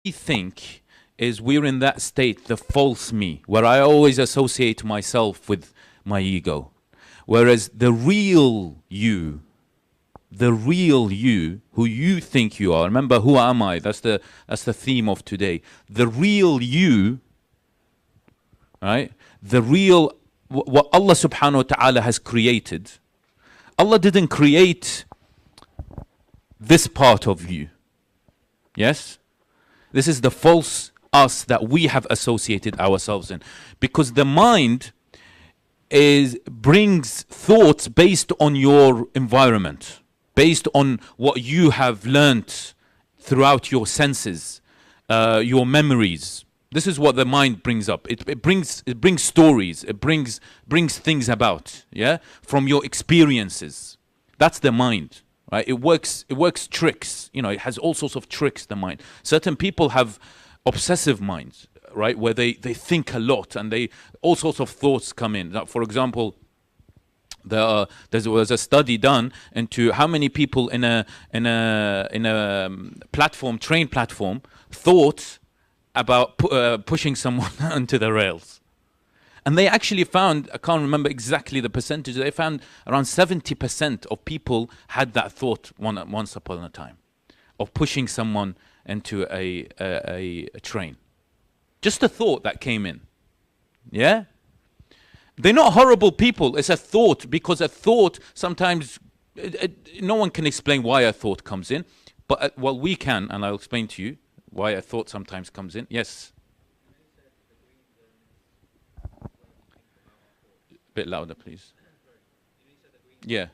think is we're in that state, the false me, where I always associate myself with my ego. Whereas the real you, who you think you are, remember, who am I? That's the theme of today. The real you, right? The real, what Allah subhanahu wa ta'ala has created. Allah didn't create this part of you. Yes? This is the false us that we have associated ourselves in. Because the mind brings thoughts based on your environment, based on what you have learnt throughout your senses, your memories. This is what the mind brings up. It brings stories. It brings things about, yeah, from your experiences. That's the mind, right? It works tricks. You know, it has all sorts of tricks. The mind. Certain people have obsessive minds, right, where they think a lot and all sorts of thoughts come in. Now, for example, there was a study done into how many people in a train platform thought about pushing someone onto the rails. And they actually found, I can't remember exactly the percentage, they found around 70% of people had that thought once upon a time of pushing someone into a train. Just a thought that came in. Yeah? They're not horrible people. It's a thought, because a thought sometimes, no one can explain why a thought comes in. But well, we can, and I'll explain to you why a thought sometimes comes in. Yes? A bit louder, please. Yeah.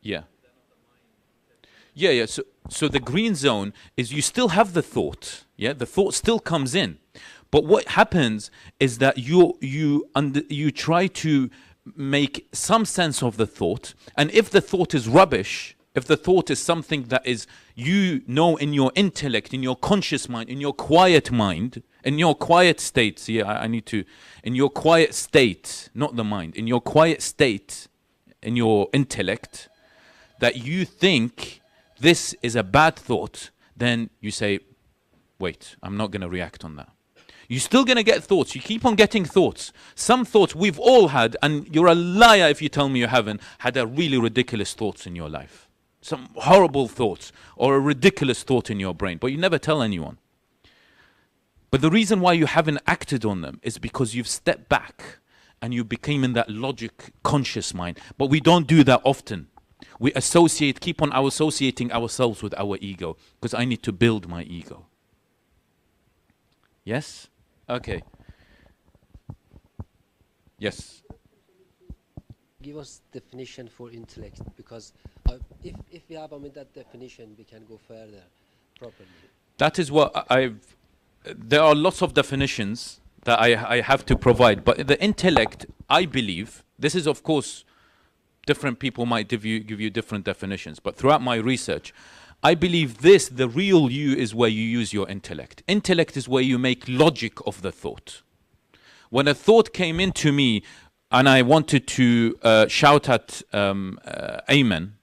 Yeah. Yeah. So the green zone is you still have the thought. Yeah, the thought still comes in. But what happens is that you try to make some sense of the thought, and if the thought is rubbish, if the thought is something that is, you know, in your intellect, in your conscious mind, in your quiet mind, in your quiet state, see, in your quiet state, not the mind, in your quiet state, in your intellect, that you think this is a bad thought, then you say, wait, I'm not going to react on that. You're still going to get thoughts. You keep on getting thoughts. Some thoughts we've all had, and you're a liar if you tell me you haven't had a really ridiculous thoughts in your life. Some horrible thoughts or a ridiculous thought in your brain, but you never tell anyone. But the reason why you haven't acted on them is because you've stepped back and you became in that logic conscious mind. But we don't do that often. We keep on associating ourselves with our ego, because I need to build my ego. Yes? Okay. Yes. Give us definition for intellect, because if we have that definition, we can go further properly. That is what there are lots of definitions that I have to provide, but the intellect, I believe, this is of course, different people might give you different definitions, but throughout my research, I believe the real you is where you use your intellect. Intellect is where you make logic of the thought. When a thought came into me and I wanted to shout at Amen,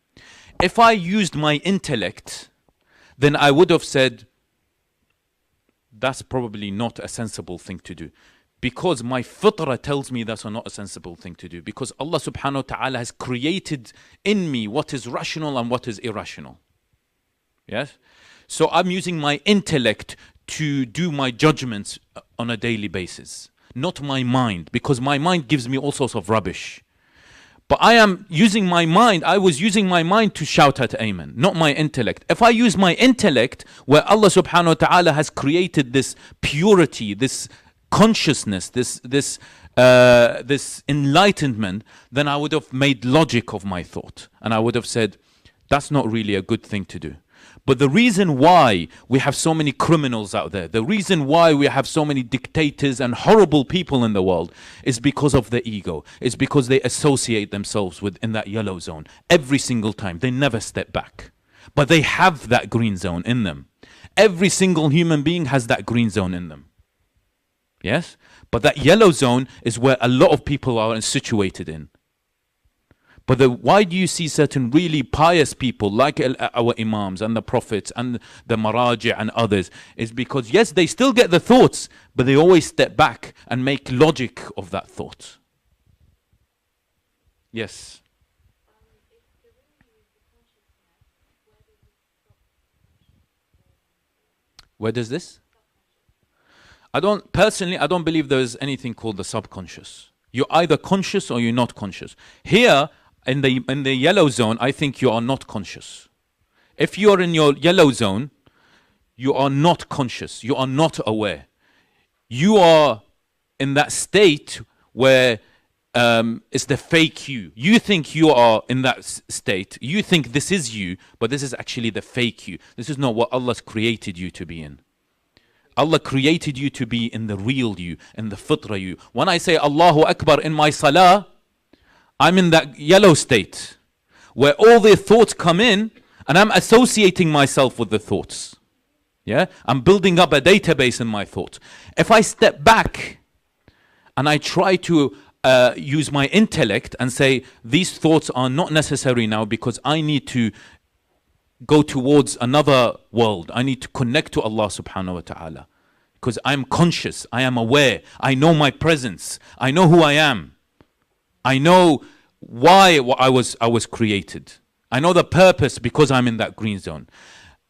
if I used my intellect, then I would have said, that's probably not a sensible thing to do. Because my fitrah tells me that's not a sensible thing to do. Because Allah subhanahu wa ta'ala has created in me what is rational and what is irrational. Yes? So I'm using my intellect to do my judgments on a daily basis. Not my mind, because my mind gives me all sorts of rubbish. But I am using my mind, I was using my mind to shout at Amen, not my intellect. If I use my intellect, where Allah subhanahu wa ta'ala has created this purity, this consciousness, this enlightenment, then I would have made logic of my thought. And I would have said, that's not really a good thing to do. But the reason why we have so many criminals out there, the reason why we have so many dictators and horrible people in the world, is because of the ego. It's because they associate themselves in that yellow zone every single time. They never step back. But they have that green zone in them. Every single human being has that green zone in them. Yes? But that yellow zone is where a lot of people are situated in. But why do you see certain really pious people like our Imams and the Prophets and the Maraji and others? Is because, yes, they still get the thoughts, but they always step back and make logic of that thought. Yes. Where does this? I don't believe there is anything called the subconscious. You're either conscious or you're not conscious. Here, in the yellow zone, I think you are not conscious. If you're in your yellow zone, you are not conscious. You are not aware. You are in that state where it's the fake you. You think you are in that state. You think this is you, but this is actually the fake you. This is not what Allah's created you to be in. Allah created you to be in the real you, in the fitra you. When I say Allahu Akbar in my salah, I'm in that yellow state where all the thoughts come in and I'm associating myself with the thoughts. Yeah, I'm building up a database in my thoughts. If I step back and I try to use my intellect and say these thoughts are not necessary now because I need to go towards another world. I need to connect to Allah subhanahu wa ta'ala. Because I'm conscious, I am aware, I know my presence, I know who I am. I know why I was created. I know the purpose because I'm in that green zone.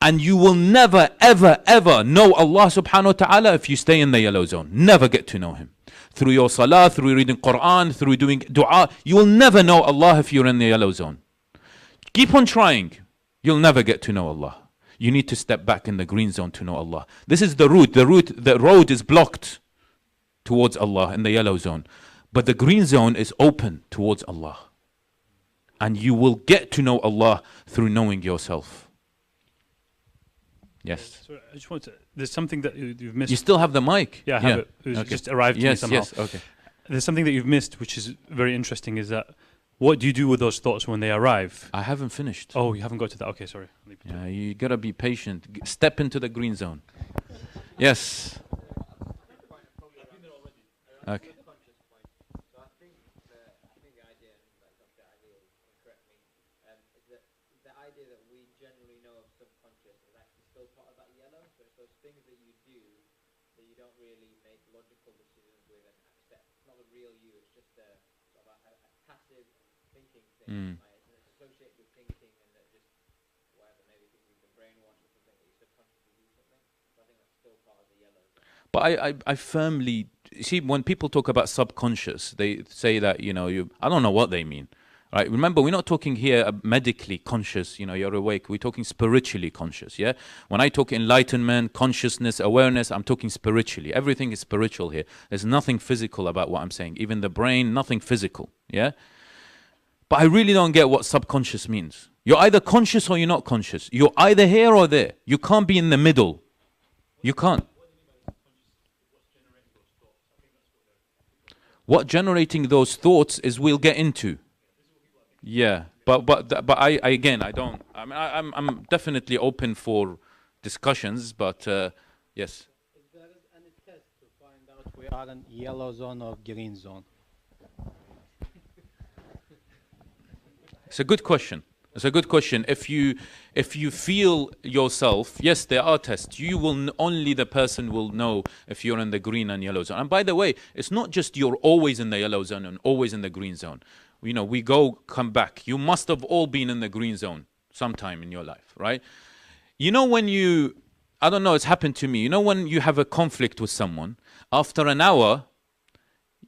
And you will never, ever, ever know Allah subhanahu wa ta'ala if you stay in the yellow zone. Never get to know Him. Through your salah, through reading Quran, through doing dua, you will never know Allah if you're in the yellow zone. Keep on trying. You'll never get to know Allah. You need to step back in the green zone to know Allah. This is the route. The road is blocked towards Allah in the yellow zone. But the green zone is open towards Allah. And you will get to know Allah through knowing yourself. Yes. Sorry, I just want to, there's something that you've missed. You still have the mic? Yeah, I have it. It just arrived to me somehow. Yes, okay. There's something that you've missed, which is very interesting, is that what do you do with those thoughts when they arrive? I haven't finished. Oh, you haven't got to that. Okay, sorry. Yeah, you gotta be patient. Step into the green zone. Yes. Okay. Mm. Associated with thinking and that just whatever, maybe because you've been brainwashed or something, that you subconsciously do something. So I think that's still part of the yellow. But I firmly see when people talk about subconscious, they say that I don't know what they mean. Right? Remember, we're not talking here medically conscious. You're awake. We're talking spiritually conscious. Yeah. When I talk enlightenment, consciousness, awareness, I'm talking spiritually. Everything is spiritual here. There's nothing physical about what I'm saying. Even the brain, nothing physical. Yeah. But I really don't get what subconscious means. You're either conscious or you're not conscious. You're either here or there. You can't be in the middle. You can't. What generating those thoughts is we'll get into. Yeah, but I again I don't. I mean I'm definitely open for discussions, but yes. Is there any test to find out we are in yellow zone or green zone? It's a good question. It's a good question. If you feel yourself, yes, there are tests. Only the person will know if you're in the green and yellow zone. And by the way, it's not just you're always in the yellow zone and always in the green zone. We come back. You must have all been in the green zone sometime in your life, right? When I don't know, it's happened to me. When you have a conflict with someone, after an hour,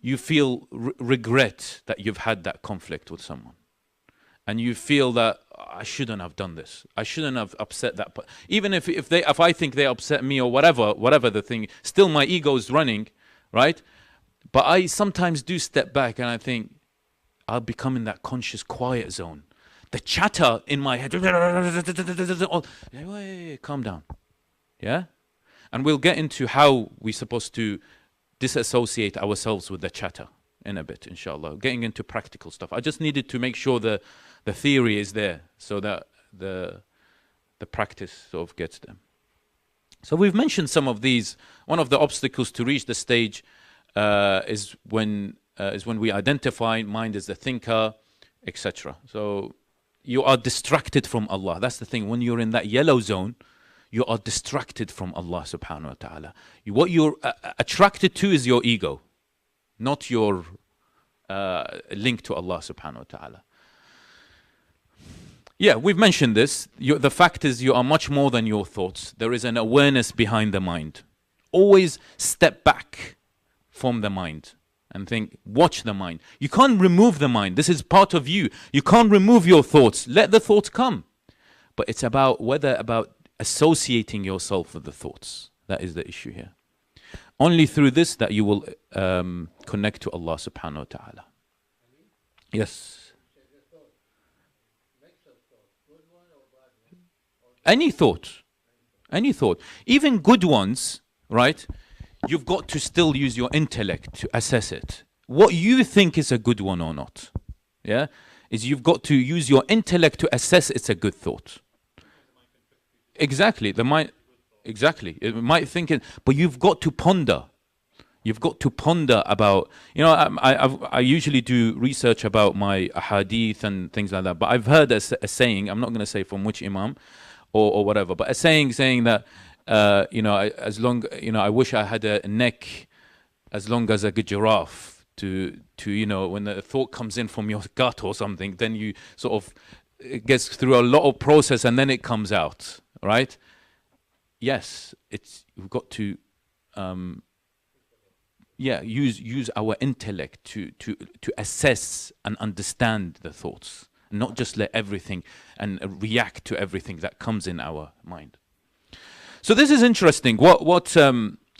you feel regret that you've had that conflict with someone. And you feel that I shouldn't have done this. I shouldn't have upset that. Even if I think they upset me or whatever the thing, still my ego is running, right? But I sometimes do step back and I think I'll become in that conscious quiet zone. The chatter in my head, calm down, yeah? And we'll get into how we're supposed to disassociate ourselves with the chatter in a bit, inshallah. Getting into practical stuff. I just needed to make sure the theory is there so that the practice sort of gets them. So we've mentioned some of these. One of the obstacles to reach the stage is when we identify mind as the thinker. etc. So you are distracted from Allah. That's the thing. When you're in that yellow zone, you are distracted from Allah subhanahu wa ta'ala. What you're attracted to is your ego, not your link to Allah subhanahu wa ta'ala. Yeah, we've mentioned this. The fact is you are much more than your thoughts. There is an awareness behind the mind. Always step back from the mind and think, watch the mind. You can't remove the mind. This is part of you. You can't remove your thoughts. Let the thoughts come. But it's about associating yourself with the thoughts. That is the issue here. Only through this that you will connect to Allah subhanahu wa ta'ala. Yes. Any thought. Even good ones, right? You've got to still use your intellect to assess it. What you think is a good one or not, yeah, is you've got to use your intellect to assess it's a good thought. Exactly, the mind. Exactly, it might think it, but you've got to ponder. You've got to ponder about. I usually do research about my hadith and things like that. But I've heard a saying. I'm not going to say from which imam, or whatever. But a saying that. I wish I had a neck as long as a giraffe to when the thought comes in from your gut or something, then you sort of, it gets through a lot of process and then it comes out, right? Yes, we've got to use our intellect to assess and understand the thoughts, not just let everything and react to everything that comes in our mind. So this is interesting. What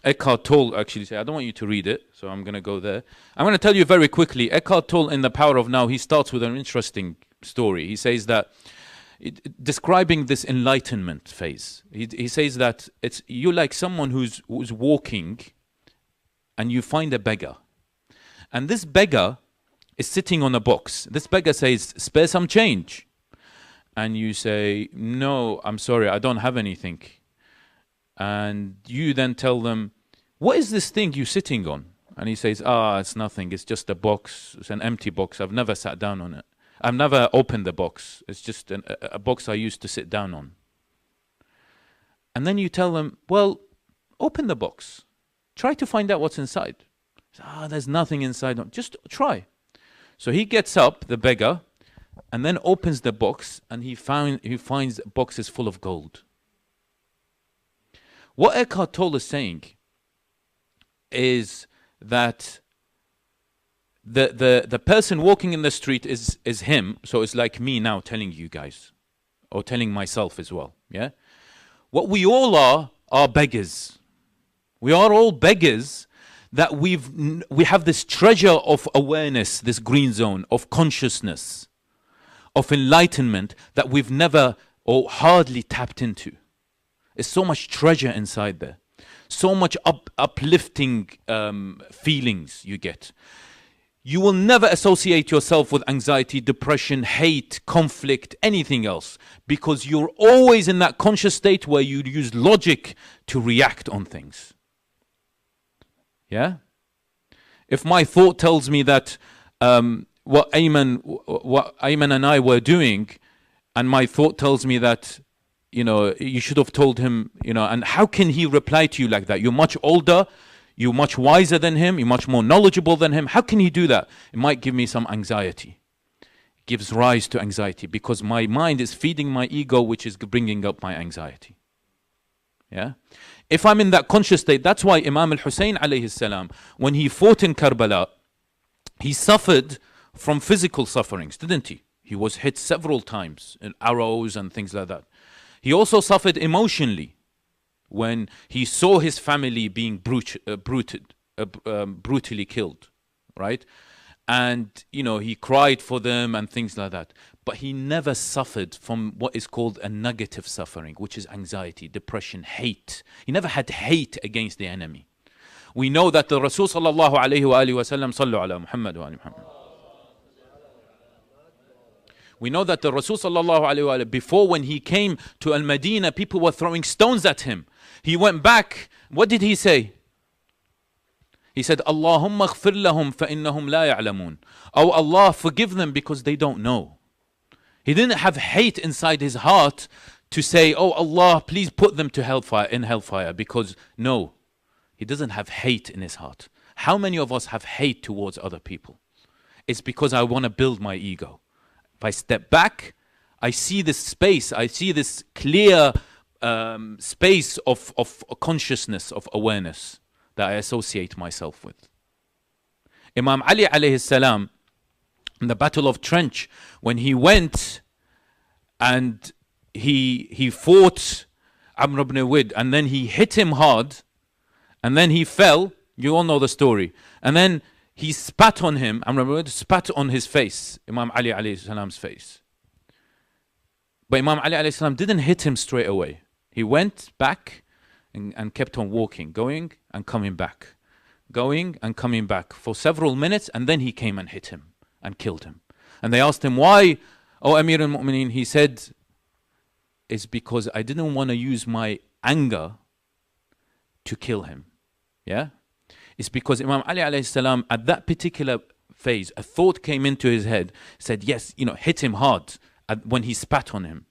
Eckhart Tolle actually said. I don't want you to read it, so I'm going to go there. I'm going to tell you very quickly. Eckhart Tolle in The Power of Now, he starts with an interesting story. He says that, describing this enlightenment phase, he says that you're like someone who's walking and you find a beggar. And this beggar is sitting on a box. This beggar says, spare some change. And you say, no, I'm sorry, I don't have anything. And you then tell them, what is this thing you're sitting on? And he says, it's nothing. It's just a box. It's an empty box. I've never sat down on it. I've never opened the box. It's just a box I used to sit down on. And then you tell them, well, open the box. Try to find out what's inside. There's nothing inside. Just try. So he gets up, the beggar, and then opens the box, and he finds boxes full of gold. What Eckhart Tolle is saying is that the person walking in the street is him, so it's like me now telling you guys, or telling myself as well. Yeah, what we all are beggars. We are all beggars. That we have this treasure of awareness, this green zone of consciousness, of enlightenment that we've never or hardly tapped into. There's so much treasure inside there. So much uplifting feelings you get. You will never associate yourself with anxiety, depression, hate, conflict, anything else. Because you're always in that conscious state where you use logic to react on things. Yeah? If my thought tells me that what Ayman and I were doing, and my thought tells me that you should have told him, and how can he reply to you like that? You're much older, you're much wiser than him, you're much more knowledgeable than him. How can he do that? It might give me some anxiety. It gives rise to anxiety because my mind is feeding my ego, which is bringing up my anxiety. Yeah? If I'm in that conscious state, that's why Imam Al-Hussein alayhi salam, when he fought in Karbala, he suffered from physical sufferings, didn't he? He was hit several times in arrows and things like that. He also suffered emotionally when he saw his family being brutally killed, right? And, he cried for them and things like that. But he never suffered from what is called a negative suffering, which is anxiety, depression, hate. He never had hate against the enemy. We know that the Rasul sallallahu alayhi wa alihi wa sallam, sallu ala Muhammad wa ali Muhammad. We know that the Rasul sallallahu alayhi wa, before when he came to Al-Madinah, people were throwing stones at him. He went back. What did he say? He said, Allahumma ighfir lahum fa innahum la ya'lamun. Oh Allah, forgive them because they don't know. He didn't have hate inside his heart to say, oh Allah, please put them to hellfire, because no, he doesn't have hate in his heart. How many of us have hate towards other people? It's because I want to build my ego. If I step back, I see this space, I see this clear space of consciousness, of awareness that I associate myself with. Imam Ali alayhi salam, in the Battle of Trench, when he went and he fought Amr ibn Wid, and then he hit him hard, and then he fell. You all know the story. And then he spat on him. Amr ibn Wid spat on his face, Imam Ali alayhi salam's face. But Imam Ali alayhi salam didn't hit him straight away. He went back and kept on walking, going and coming back, going and coming back for several minutes, and then he came and hit him and killed him. And they asked him, why, O Amir al-Mu'mineen? He said, it's because I didn't want to use my anger to kill him. Yeah? It's because Imam Ali alayhi salam, at that particular phase, a thought came into his head, said, yes, hit him hard when he spat on him.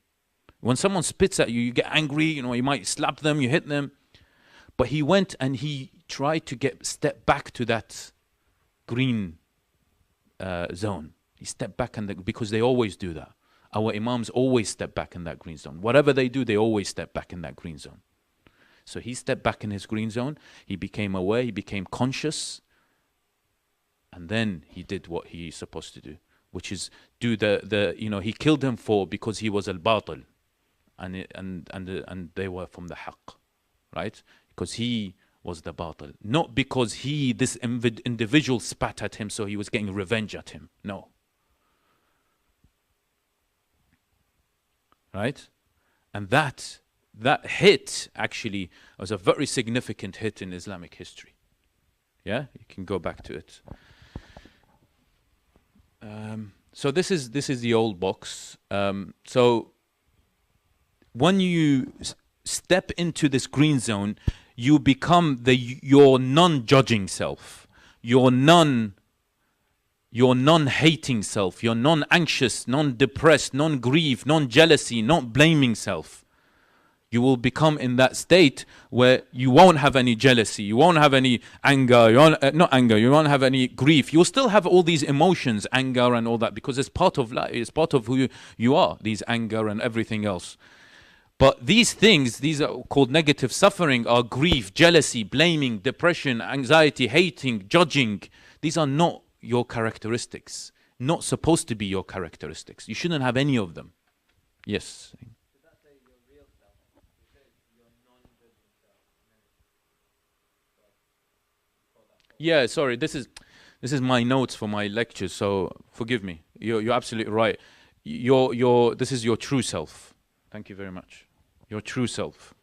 When someone spits at you, you get angry, you might slap them, you hit them. But he went and he tried to step back to that green zone. He stepped back, because they always do that. Our Imams always step back in that green zone. Whatever they do, they always step back in that green zone. So he stepped back in his green zone. He became aware, he became conscious. And then he did what he's supposed to do, which is do he killed him because he was al-batil. And they were from the haqq, right? Because he was the batil. Not because this individual spat at him, so he was getting revenge at him. No. Right? And that hit actually was a very significant hit in Islamic history. Yeah? You can go back to it. So this is the old box. So when you step into this green zone, you become your non-judging self, your non-hating self, your non-anxious, non-depressed, non-grieved, non-jealousy, non-blaming self. You will become in that state where you won't have any jealousy, you won't have any anger, you won't have any grief. You'll still have all these emotions, anger and all that, because it's part of life, it's part of who you are, these anger and everything else. But these things, these are called negative suffering, are grief, jealousy, blaming, depression, anxiety, hating, judging. These are not your characteristics, not supposed to be your characteristics. You shouldn't have any of them. Yes. Did that say your real self? You said your non-judging self. Yeah, sorry. This is my notes for my lectures, so forgive me. You're absolutely right. This is your true self. Thank you very much. Your true self.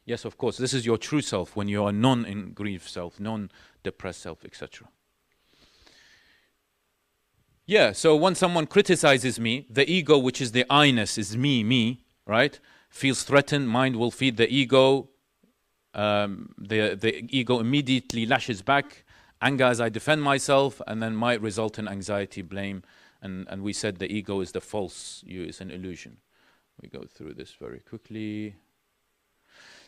Yes, of course. This is your true self when you are non-grief self, non-depressed self, etc. Yeah, so when someone criticizes me, the ego, which is the I-ness, is me, right? Feels threatened, mind will feed the ego. The ego immediately lashes back. Anger as I defend myself, and then might result in anxiety, blame. And we said the ego is the false you, it's an illusion. We go through this very quickly.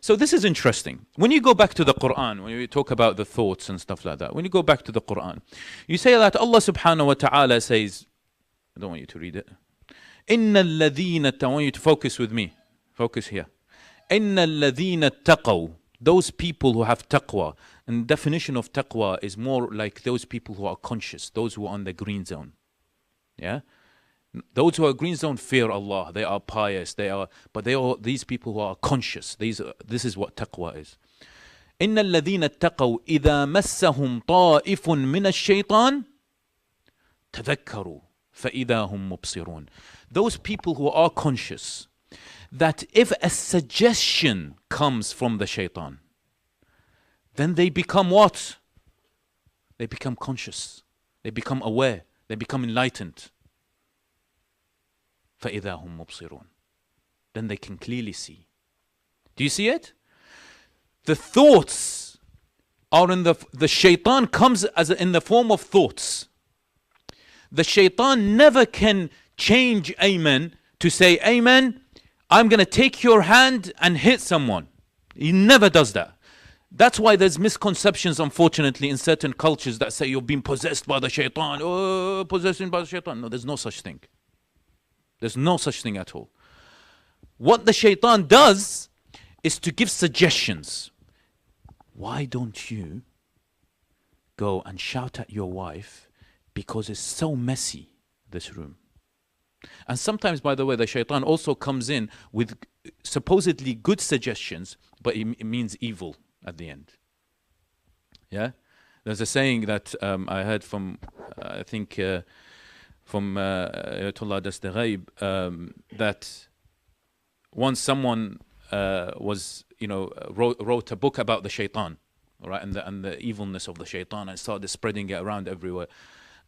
So this is interesting. When you go back to the Quran, when you talk about the thoughts and stuff like that, when you go back to the Quran, you say that Allah subhanahu wa ta'ala says, I don't want you to read it. إِنَّ الَّذِينَ, I want you to focus with me. Focus here. إِنَّ الَّذِينَ اتَّقَوْا, those people who have taqwa. And the definition of taqwa is more like those people who are conscious, those who are on the green zone. Yeah? Those who are green zone fear Allah. They are pious. But they are these people who are conscious. This is what taqwa is. إن الذين اتقوا إذا مسهم طائف من الشيطان تذكروا فإذا هم مبصرون. Those people who are conscious, that if a suggestion comes from the shaitan, then they become what? They become conscious. They become aware. They become enlightened. فَإِذَا هُمْ مُبْصِرُونَ. Then they can clearly see. Do you see it? The thoughts are in the shaitan comes in the form of thoughts. The shaitan never can change amen to say, amen, I'm going to take your hand and hit someone. He never does that. That's why there's misconceptions, unfortunately, in certain cultures that say you're being possessed by the shaitan. Oh, possessed by the shaitan. No, there's no such thing. There's no such thing at all. What the shaitan does is to give suggestions. Why don't you go and shout at your wife because it's so messy, this room? And sometimes, by the way, the shaitan also comes in with supposedly good suggestions, but it means evil at the end. Yeah? There's a saying that I heard from, I think, from Ayatollah Dastaghaib, that once someone wrote a book about the shaitan, all right, and the evilness of the shaitan, and started spreading it around everywhere.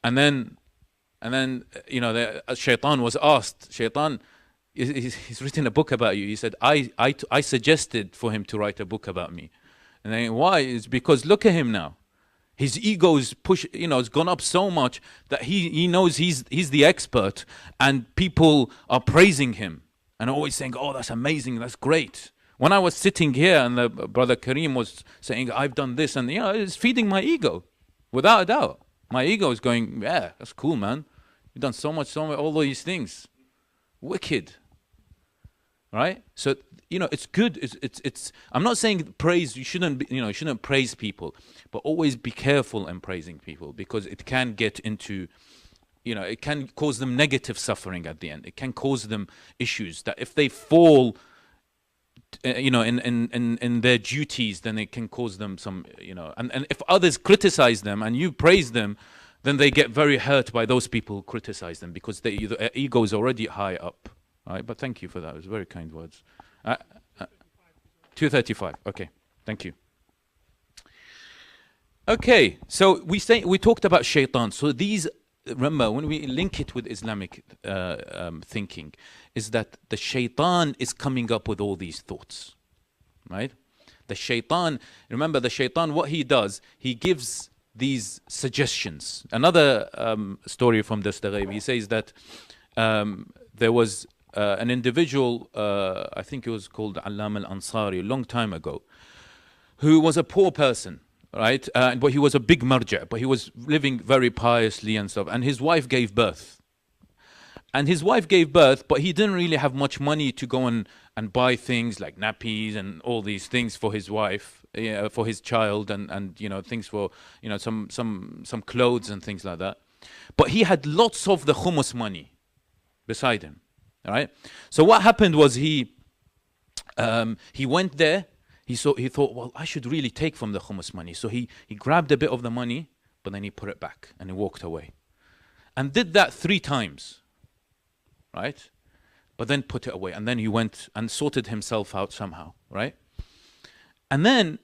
And then the shaitan was asked, shaitan, he's written a book about you. He said, I suggested for him to write a book about me. And then why? It's because look at him now. His ego is it's gone up so much that he knows he's the expert, and people are praising him and always saying, oh, that's amazing, that's great. When I was sitting here and the brother Kareem was saying, I've done this, and it's feeding my ego, without a doubt. My ego is going, yeah, that's cool, man. You've done so much, all these things. Wicked. Right? So, it's good. It's I'm not saying praise, you shouldn't praise people, but always be careful in praising people, because it can get into, it can cause them negative suffering at the end. It can cause them issues that if they fall, in their duties, then it can cause them some, and if others criticize them and you praise them, then they get very hurt by those people who criticize them, because their ego is already high up. Right? But thank you for that. It was very kind words. 235. Okay. Thank you. Okay. So we talked about shaitan. So these, remember, when we link it with Islamic thinking, is that the shaitan is coming up with all these thoughts, right? The shaitan, remember the shaitan, what he does, he gives these suggestions. Another story from Dastaghaib, he says that there was an individual, I think it was called Allam al-Ansari, a long time ago, who was a poor person, right? But he was a big marja', but he was living very piously and stuff. And his wife gave birth. And his wife gave birth, but he didn't really have much money to go and buy things like nappies and all these things for his wife, for his child, and things for some clothes and things like that. But he had lots of the khumus money beside him. All right. So what happened was he went there. He thought, well, I should really take from the khumus money. So he grabbed a bit of the money, but then he put it back and he walked away, and did that 3 times. Right? But then put it away. And then he went and sorted himself out somehow. Right? And then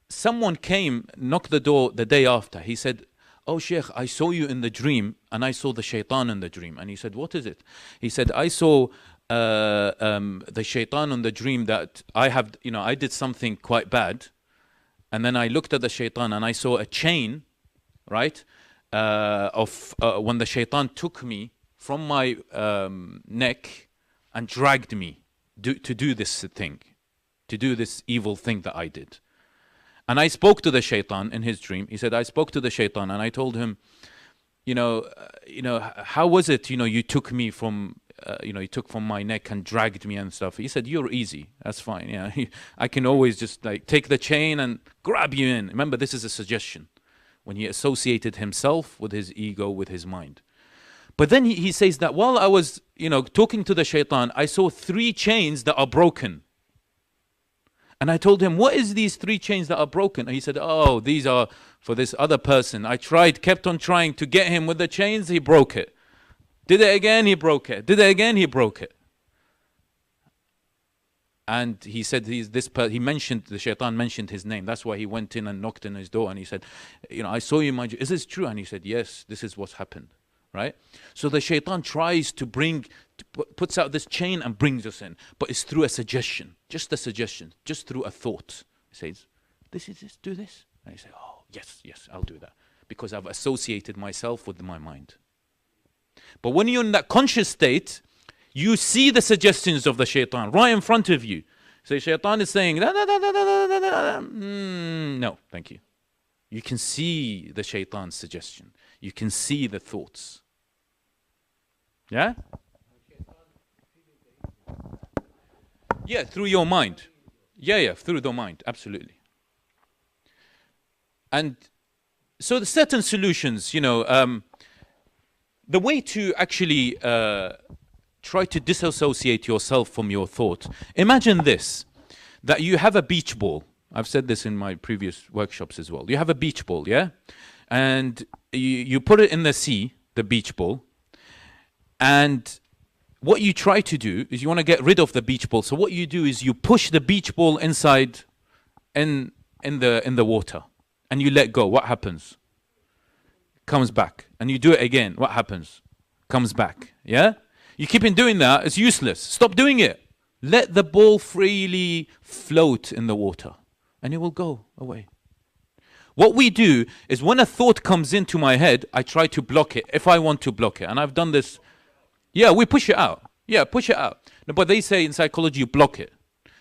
someone came, knocked the door the day after. He said, oh, Sheikh, I saw you in the dream, and I saw the shaitan in the dream. And he said, what is it? He said, I saw the shaitan in the dream that I did something quite bad. And then I looked at the shaitan and I saw a chain, right? Of when the shaitan took me from my neck and dragged me to do this thing, to do this evil thing that I did. And I spoke to the shaitan in his dream. He said, I spoke to the shaitan and I told him, how was it, you took me from, you took from my neck and dragged me and stuff. He said, you're easy. That's fine. Yeah, I can always just take the chain and grab you in. Remember, this is a suggestion. When he associated himself with his ego, with his mind. But then he says that while I was, talking to the shaitan, I saw 3 chains that are broken. And I told him, what is these 3 chains that are broken? And he said, oh, these are for this other person. I kept on trying to get him with the chains, he broke it. Did it again, he broke it. Did it again, he broke it. And he said, the shaitan mentioned his name. That's why he went in and knocked on his door. And he said, I saw you, is this true? And he said, yes, this is what's happened. Right? So the shaitan tries to puts out this chain and brings us in. But it's through a suggestion. Just a suggestion. Just through a thought. He says, this is this, do this. And you say, oh, yes, yes, I'll do that. Because I've associated myself with my mind. But when you're in that conscious state, you see the suggestions of the shaitan right in front of you. So shaitan is saying, da, da, da, da, da, da, da, da. No, thank you. You can see the shaitan's suggestion. You can see the thoughts. Yeah? Yeah, through your mind. Yeah, through the mind, absolutely. And so the certain solutions, the way to actually try to disassociate yourself from your thought. Imagine this, that you have a beach ball. I've said this in my previous workshops as well. You have a beach ball, yeah? And you put it in the sea, the beach ball, and what you try to do is you want to get rid of the beach ball. So what you do is you push the beach ball inside in the water, and you let go. What happens? Comes back. And you do it again. What happens? Comes back. Yeah? You keep on doing that, it's useless. Stop doing it. Let the ball freely float in the water, and it will go away. What we do is when a thought comes into my head, I try to block it if I want to block it. And I've done this. Yeah, we push it out. Yeah, push it out. No, but they say in psychology, you block it.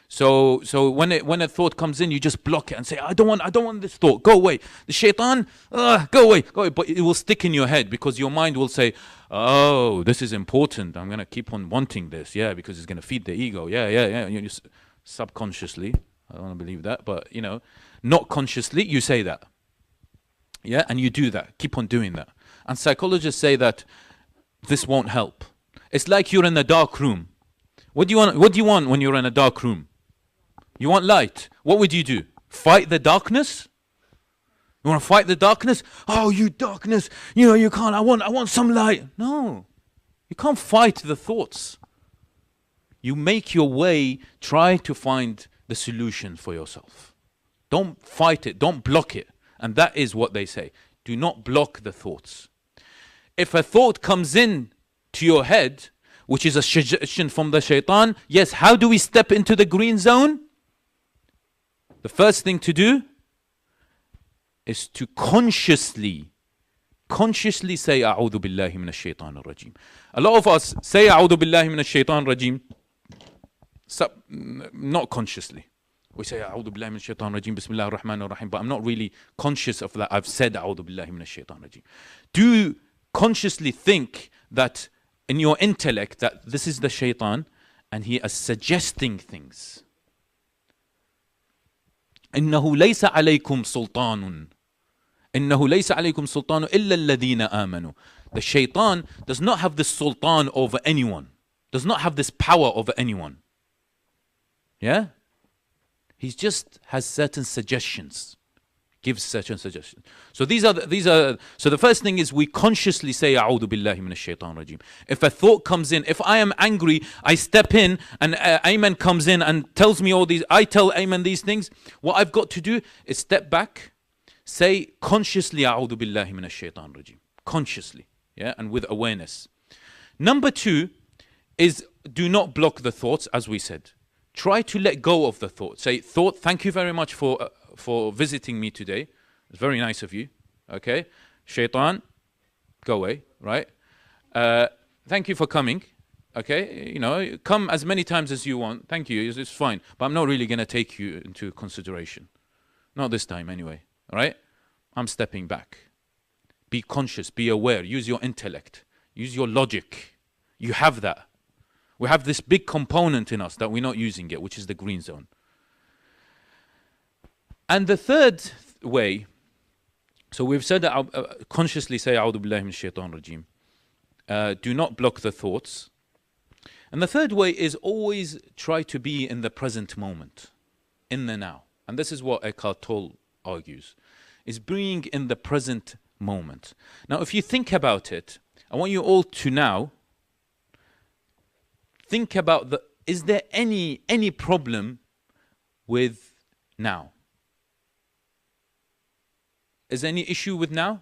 So when a thought comes in, you just block it and say, I don't want this thought. Go away. The shaitan, go away. But it will stick in your head because your mind will say, oh, this is important. I'm going to keep on wanting this. Yeah, because it's going to feed the ego. Yeah. You subconsciously, I don't want to believe that, but not consciously, you say that. Yeah, and you do that. Keep on doing that. And psychologists say that this won't help. It's like you're in a dark room. What do you want when you're in a dark room? You want light. What would you do? Fight the darkness? You want to fight the darkness? Oh, you darkness. You can't. I want some light. No. You can't fight the thoughts. You make your way, try to find the solution for yourself. Don't fight it. Don't block it. And that is what they say. Do not block the thoughts. If a thought comes in to your head, which is a suggestion from the shaitan, yes, how do we step into the green zone? The first thing to do is to consciously say A'udhu billahi minash shaitan ar-rajim. A lot of us say A'udhu billahi minash shaitan ar-rajim not consciously. We say A'udhu billahi minash shaitan ar-rajim, Bismillah ar-Rahman ar-Rahim, but I'm not really conscious of that. I've said A'udhu billahi minash shaitan ar-rajim. Do consciously think that in your intellect that this is the shaitan and he is suggesting things. إنه ليس عليكم سلطان إنه ليس عليكم سلطان إلا الذين آمنوا. The shaitan does not have this sultan over anyone, does not have this power over anyone. Yeah? He just has certain suggestions. Gives certain suggestions. So so the first thing is we consciously say A'udhu billahi minash shaitan rajim. If a thought comes in, if I am angry, I step in and Ayman comes in and tells me all these, I tell Ayman these things. What I've got to do is step back, say consciously A'udhu billahi minash shaitan rajim. Consciously, yeah, and with awareness. Number 2 is do not block the thoughts, as we said. Try to let go of the thought. Say, thought, thank you very much for visiting me today. It's very nice of you. Okay. Shaitan, go away, right? Thank you for coming. Okay. Come as many times as you want. Thank you. It's fine. But I'm not really going to take you into consideration. Not this time anyway. All right? I'm stepping back. Be conscious. Be aware. Use your intellect. Use your logic. You have that. We have this big component in us that we're not using it, which is the green zone. And the third way, so we've said that consciously say A'udhu billahi minash shaitan rajim. Do not block the thoughts. And the third way is always try to be in the present moment, in the now. And this is what Eckhart Tolle argues, is being in the present moment. Now, if you think about it, I want you all to now think about is there any problem with now? Is there any issue with now?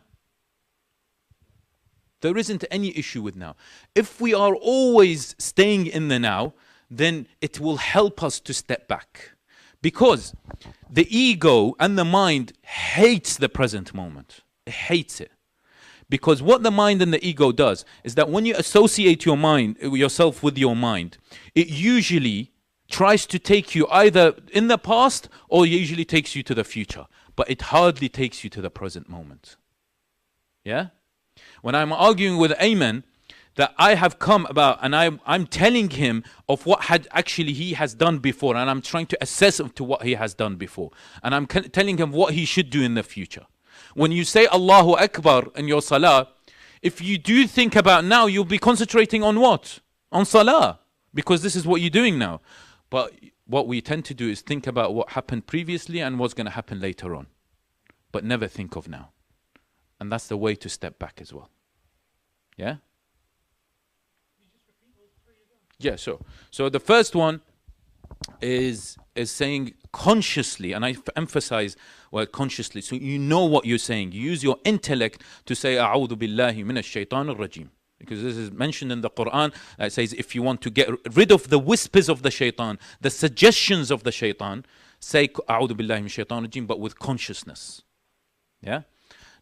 There isn't any issue with now. If we are always staying in the now, then it will help us to step back. Because the ego and the mind hates the present moment. It hates it. Because what the mind and the ego does is that when you associate your mind, yourself with your mind, it usually tries to take you either in the past or usually takes you to the future. But it hardly takes you to the present moment. Yeah? When I'm arguing with Ayman, that I have come about and I'm telling him of what had actually he has done before, and I'm trying to assess him to what he has done before. And I'm telling him what he should do in the future. When you say Allahu Akbar in your salah, if you do think about now, you'll be concentrating on what? On salah. Because this is what you're doing now. But what we tend to do is think about what happened previously and what's going to happen later on. But never think of now. And that's the way to step back as well. Yeah? Yeah, sure. So the first one is saying consciously, and I emphasize consciously, so you know what you're saying. You use your intellect to say أعوذ بالله من الشيطان الرجيم, because this is mentioned in the Quran. It says if you want to get rid of the whispers of the shaitan, the suggestions of the shaitan, say أعوذ بالله من الشيطان الرجيم, but with consciousness. Yeah.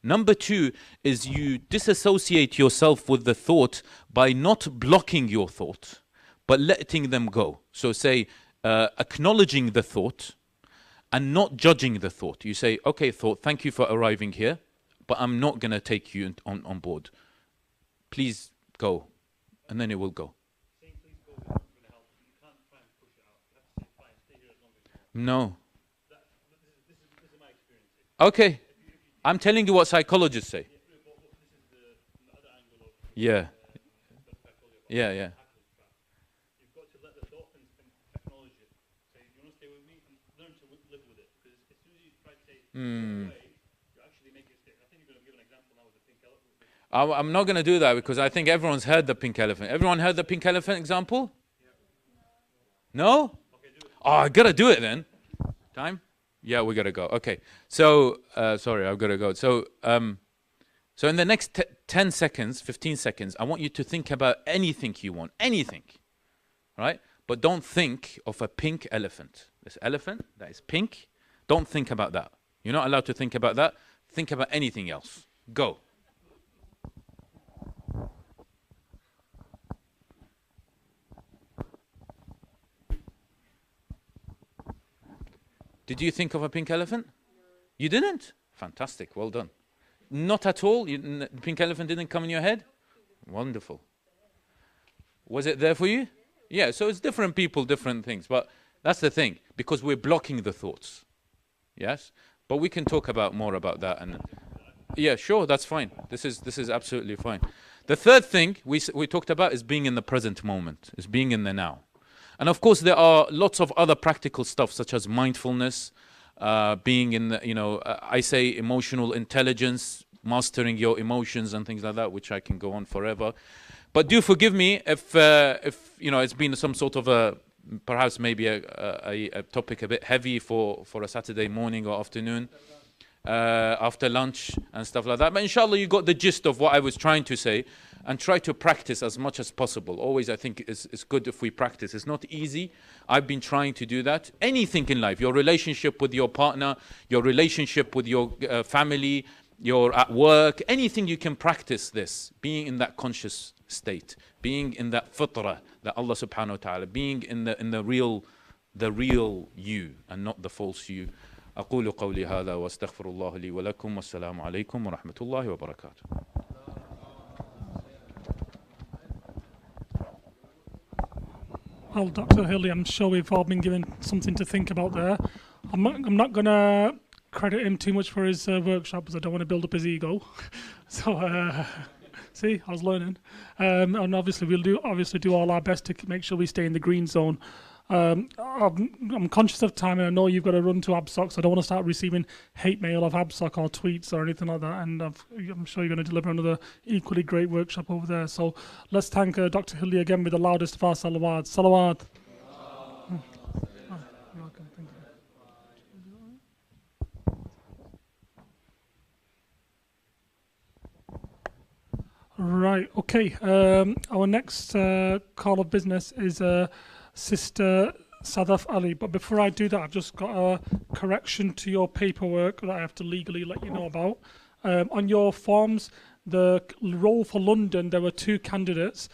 Number two is you disassociate yourself with the thought by not blocking your thought, but letting them go. So say acknowledging the thought and not judging the thought. You say, okay, thought, thank you for arriving here, but I'm not going to take you on board. Please go. And then it will go. No. Okay. I'm telling you what psychologists say. Yeah. Yeah, yeah. I'm not going to do that because I think everyone's heard the pink elephant. Everyone heard the pink elephant example? No? Oh, I got to do it then. Time? Yeah, we got to go. Okay. So, sorry, I've got to go. So in the next 10 seconds, 15 seconds, I want you to think about anything you want. Anything. Right? But don't think of a pink elephant. This elephant that is pink, don't think about that. You're not allowed to think about that. Think about anything else. Go. Did you think of a pink elephant? You didn't? Fantastic. Well done. Not at all? The pink elephant didn't come in your head? Wonderful. Was it there for you? Yeah, so it's different people, different things. But that's the thing, because we're blocking the thoughts. Yes? But we can talk about more about that. And yeah, sure, that's fine. This is absolutely fine. The third thing we talked about is being in the present moment, is being in the now. And of course, there are lots of other practical stuff, such as mindfulness, being in the, I say emotional intelligence, mastering your emotions and things like that, which I can go on forever. But do forgive me if it's been some sort of perhaps maybe a topic a bit heavy for a Saturday morning or afternoon, after lunch and stuff like that. But inshallah, you got the gist of what I was trying to say, and try to practice as much as possible. Always, I think it's good if we practice. It's not easy. I've been trying to do that. Anything in life, your relationship with your partner, your relationship with your family, you're at work, anything you can practice this, being in that conscious state, being in that fitrah that Allah subhanahu wa ta'ala, being in the real you and not the false you. أقول قولي هذا واستغفر الله لي ولكم والسلام عليكم ورحمة الله وبركاته. Well, Dr. Hilli, I'm sure we've all been given something to think about there. I'm not going to credit him too much for his workshop, because I don't want to build up his ego. So, see, I was learning. And obviously, we'll do all our best to make sure we stay in the green zone. I'm conscious of time, and I know you've got to run to ABSOC, so I don't want to start receiving hate mail of ABSOC or tweets or anything like that. And I'm sure you're going to deliver another equally great workshop over there. So let's thank Dr. Hilli again with the loudest of our salawat. Salawat. Right, okay. Our next call of business is Sister Sadaf Ali, but before I do that, I've just got a correction to your paperwork that I have to legally let you know about. On your forms, the role for London, there were 2 candidates.